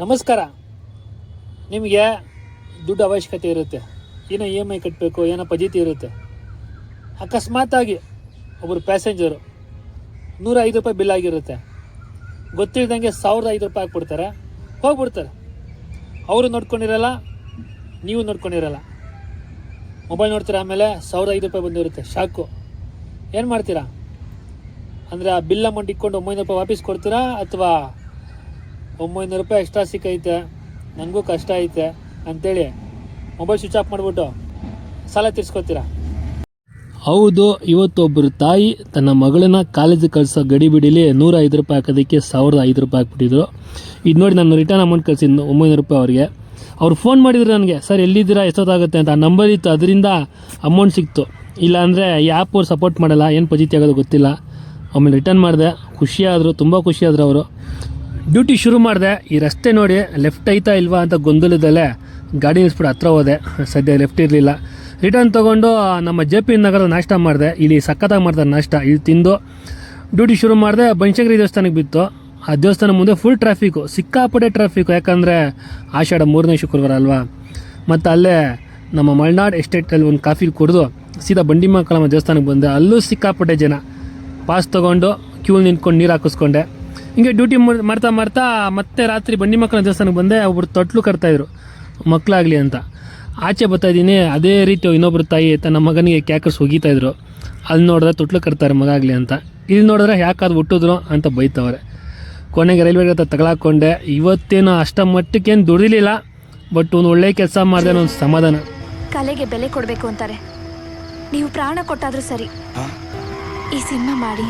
ನಮಸ್ಕಾರ. ನಿಮಗೆ ದುಡ್ಡು ಅವಶ್ಯಕತೆ ಇರುತ್ತೆ, ಏನೋ EMI ಕಟ್ಟಬೇಕು, ಏನೋ ಪಜಿತಿ ಇರುತ್ತೆ. ಅಕಸ್ಮಾತಾಗಿ ಒಬ್ಬರು ಪ್ಯಾಸೆಂಜರು 105 ರೂಪಾಯಿ ಬಿಲ್ ಆಗಿರುತ್ತೆ, ಗೊತ್ತಿಲ್ದಂಗೆ 1005 ರೂಪಾಯಿ ಹಾಕ್ಬಿಡ್ತಾರೆ, ಹೋಗ್ಬಿಡ್ತಾರೆ. ಅವರು ನೋಡ್ಕೊಂಡಿರಲ್ಲ, ನೀವು ನೋಡ್ಕೊಂಡಿರಲ್ಲ. ಮೊಬೈಲ್ ನೋಡ್ತೀರಾ, ಆಮೇಲೆ 1005 ರೂಪಾಯಿ ಬಂದಿರುತ್ತೆ, ಶಾಕು. ಏನು ಮಾಡ್ತೀರಾ ಅಂದರೆ ಆ ಬಿಲ್ ಅಮೌಂಟ್ ಇಟ್ಕೊಂಡು 900 ರೂಪಾಯಿ ವಾಪಸ್ ಕೊಡ್ತೀರಾ, ಅಥವಾ 900 ರೂಪಾಯಿ ಎಕ್ಸ್ಟ್ರಾ ಸಿಕ್ಕೈತೆ, ನನಗೂ ಕಷ್ಟ ಐತೆ ಅಂಥೇಳಿ ಮೊಬೈಲ್ ಸ್ವಿಚ್ ಆಫ್ ಮಾಡಿಬಿಟ್ಟು ಸಾಲ ತೀರಿಸ್ಕೊತೀರಾ? ಹೌದು, ಇವತ್ತೊಬ್ಬರು ತಾಯಿ ತನ್ನ ಮಗಳನ್ನ ಕಾಲೇಜಿಗೆ ಕಳಿಸೋ ಗಡಿಬಿಡಿಲಿ 105 ರೂಪಾಯಿ ಹಾಕೋದಕ್ಕೆ 1005 ರೂಪಾಯಿ ಹಾಕ್ಬಿಟ್ಟಿದ್ರು. ಇದು ನೋಡಿ ನಾನು ರಿಟರ್ನ್ ಅಮೌಂಟ್ ಕಳಿಸಿದ್ದು 900 ರೂಪಾಯಿ ಅವ್ರಿಗೆ. ಅವ್ರು ಫೋನ್ ಮಾಡಿದ್ರು ನನಗೆ, ಸರ್ ಎಲ್ಲಿದ್ದೀರಾ, ಎಷ್ಟೊತ್ತಾಗುತ್ತೆ ಅಂತ. ಆ ನಂಬರ್ ಇತ್ತು, ಅದರಿಂದ ಅಮೌಂಟ್ ಸಿಕ್ತು. ಇಲ್ಲಾಂದರೆ ಈ ಆ್ಯಪ್ ಅವ್ರು ಸಪೋರ್ಟ್ ಮಾಡಲ್ಲ, ಏನು ಪಜಿತಿ ಆಗೋದು ಗೊತ್ತಿಲ್ಲ. ಆಮೇಲೆ ರಿಟರ್ನ್ ಮಾಡಿದೆ, ಖುಷಿಯಾದರು, ತುಂಬ ಖುಷಿಯಾದರು ಅವರು. ಡ್ಯೂಟಿ ಶುರು ಮಾಡಿದೆ. ಈ ರಸ್ತೆ ನೋಡಿ ಲೆಫ್ಟ್ ಐತಾ ಇಲ್ವಾ ಅಂತ ಗೊಂದಲದಲ್ಲೇ ಗಾಡಿ ನಿಲ್ಲಿಸ್ಬಿಟ್ಟು ಹತ್ರ ಹೋದೆ. ಸದ್ಯ ಲೆಫ್ಟ್ ಇರಲಿಲ್ಲ. ರಿಟರ್ನ್ ತೊಗೊಂಡು ನಮ್ಮ JP ನಗರದ ನಾಷ್ಟ ಮಾಡಿದೆ. ಇಲ್ಲಿ ಸಖತ್ತಾಗಿ ಮಾಡ್ತಾರೆ ನಾಷ್ಟ. ಇಲ್ಲಿ ತಿಂದು ಡ್ಯೂಟಿ ಶುರು ಮಾಡಿದೆ. ಬನಶಂಕರಿ ದೇವಸ್ಥಾನಕ್ಕೆ ಬಿತ್ತು. ಆ ದೇವಸ್ಥಾನ ಮುಂದೆ ಫುಲ್ ಟ್ರಾಫಿಕ್ಕು, ಸಿಕ್ಕಾಪಟ್ಟೆ ಟ್ರಾಫಿಕ್ಕು. ಯಾಕಂದರೆ ಆಷಾಢ 3ನೇ ಶುಕ್ರವಾರ ಅಲ್ವಾ. ಮತ್ತು ಅಲ್ಲೇ ನಮ್ಮ ಮಲ್ನಾಡ್ ಎಸ್ಟೇಟಲ್ಲಿ ಒಂದು ಕಾಫಿ ಕುಡಿದು ಸೀದಾ ಬಂಡಿಮಕ್ಕಳಮ್ಮ ದೇವಸ್ಥಾನಕ್ಕೆ ಬಂದೆ. ಅಲ್ಲೂ ಸಿಕ್ಕಾಪಟ್ಟೆ ಜನ. ಪಾಸ್ ತೊಗೊಂಡು ಕ್ಯೂ ನಿಂತ್ಕೊಂಡು ನೀರು ಹಾಕಿಸ್ಕೊಂಡೆ. ಹಿಂಗೆ ಡ್ಯೂಟಿ ಮಾಡ್ತಾ ಮತ್ತೆ ರಾತ್ರಿ ಬಂಡಿಮಕ್ಕಳ ದೇವಸ್ಥಾನಕ್ಕೆ ಬಂದೆ. ಒಬ್ಬರು ತೊಟ್ಲು ಕಟ್ತಾಯಿದ್ರು ಮಕ್ಕಳಾಗಲಿ ಅಂತ. ಆಚೆ ಬರ್ತಾಯಿದ್ದೀನಿ, ಅದೇ ರೀತಿ ಇನ್ನೊಬ್ಬರು ತಾಯಿ ತನ್ನ ಮಗನಿಗೆ ಕ್ಯಾಕರ್ಸ್ ಒಗಿತಾಯಿದ್ರು. ಅಲ್ಲಿ ನೋಡಿದ್ರೆ ತೊಟ್ಲು ಕಟ್ತಾರೆ ಮಗ ಆಗಲಿ ಅಂತ. ಇಲ್ಲಿ ನೋಡಿದ್ರೆ ಯಾಕಾದ್ರು ಹುಟ್ಟಿದ್ರು ಅಂತ ಬೈತವ್ರೆ. ಕೊನೆಗೆ ರೈಲ್ವೆ ಹತ್ರ ತಗೊಳಾಕೊಂಡೆ. ಇವತ್ತೇನು ಅಷ್ಟ ಮಟ್ಟಕ್ಕೇನು ದುಡಿಲಿಲ್ಲ, ಬಟ್ ಒಂದು ಒಳ್ಳೆ ಕೆಲಸ ಮಾಡಿದೆ ಅನ್ನೋ ಒಂದು ಸಮಾಧಾನ. ಕಲೆಗೆ ಬೆಲೆ ಕೊಡಬೇಕು ಅಂತಾರೆ, ನೀವು ಪ್ರಾಣ ಕೊಟ್ಟಾದ್ರೂ ಸರಿ. ಈ ಸಿನಿಮಾ ಮಾಡಿ